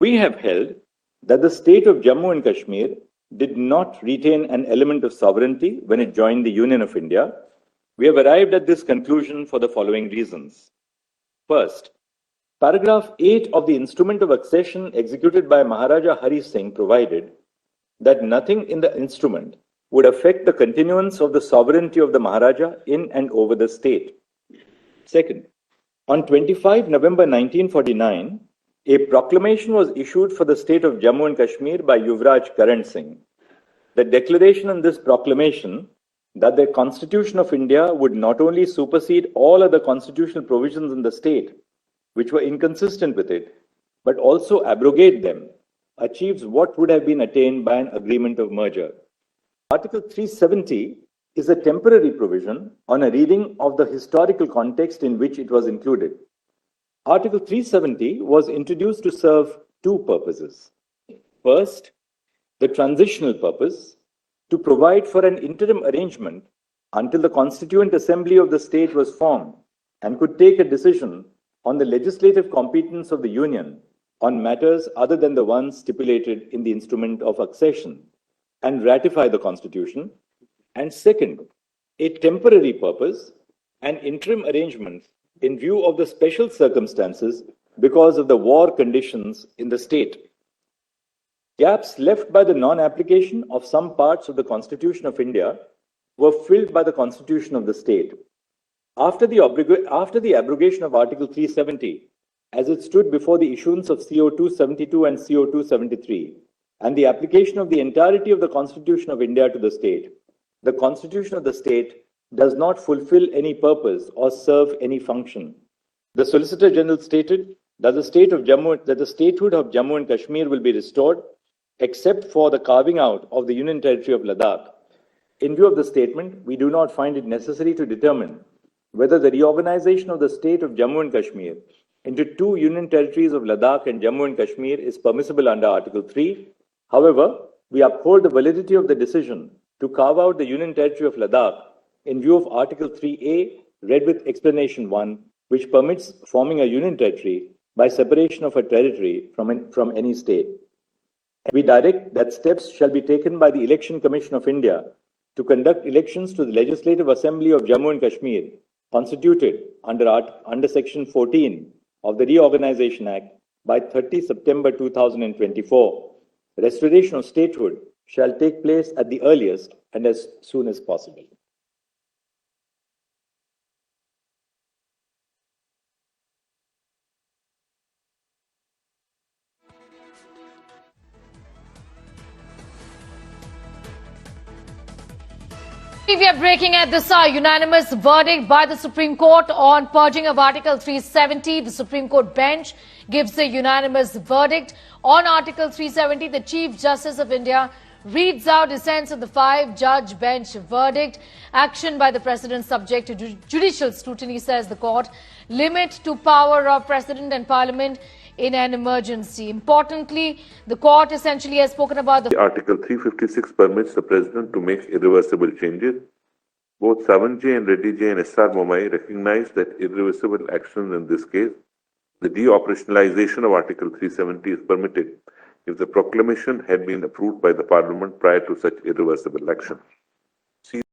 We have held that the state of Jammu and Kashmir did not retain an element of sovereignty when it joined the Union of India. We have arrived at this conclusion for the following reasons. First, paragraph 8 of the instrument of accession executed by Maharaja Hari Singh provided that nothing in the instrument would affect the continuance of the sovereignty of the Maharaja in and over the state. Second, on 25 November 1949, a proclamation was issued for the state of Jammu and Kashmir by Yuvraj Karan Singh. The declaration in this proclamation that the Constitution of India would not only supersede all other constitutional provisions in the state which were inconsistent with it, but also abrogate them, achieves what would have been attained by an agreement of merger. Article 370 is a temporary provision on a reading of the historical context in which it was included. Article 370 was introduced to serve two purposes. First, the transitional purpose, to provide for an interim arrangement until the Constituent Assembly of the state was formed and could take a decision on the legislative competence of the Union on matters other than the ones stipulated in the instrument of accession and ratify the Constitution. And second, a temporary purpose, an interim arrangement in view of the special circumstances because of the war conditions in the state. Gaps left by the non-application of some parts of the Constitution of India were filled by the Constitution of the state. After the abrogation of Article 370, as it stood before the issuance of CO 272 and CO 273, and the application of the entirety of the Constitution of India to the state, the Constitution of the state does not fulfill any purpose or serve any function. The Solicitor General stated that the statehood of Jammu and Kashmir will be restored, except for the carving out of the Union Territory of Ladakh. In view of the statement, we do not find it necessary to determine whether the reorganization of the state of Jammu and Kashmir into two Union Territories of Ladakh and Jammu and Kashmir is permissible under Article 3. However, we uphold the validity of the decision to carve out the Union Territory of Ladakh in view of Article 3A, read with Explanation 1, which permits forming a Union Territory by separation of a territory from any state. We direct that steps shall be taken by the Election Commission of India to conduct elections to the Legislative Assembly of Jammu and Kashmir, constituted under Section 14 of the Reorganization Act by 30 September 2024. Restoration of statehood shall take place at the earliest and as soon as possible. We are breaking at this hour. Unanimous verdict by the Supreme Court on purging of Article 370. The Supreme Court bench gives a unanimous verdict on Article 370. The Chief Justice of India reads out dissents of the 5-judge bench verdict. Action by the President subject to judicial scrutiny, says the court. Limit to power of President and Parliament in an emergency. Importantly, the court essentially has spoken about the Article 356 permits the President to make irreversible changes. Both Savanji and Reddy J and S.R. Momai recognize that irreversible actions in this case, the deoperationalization of Article 370 is permitted if the proclamation had been approved by the Parliament prior to such irreversible action.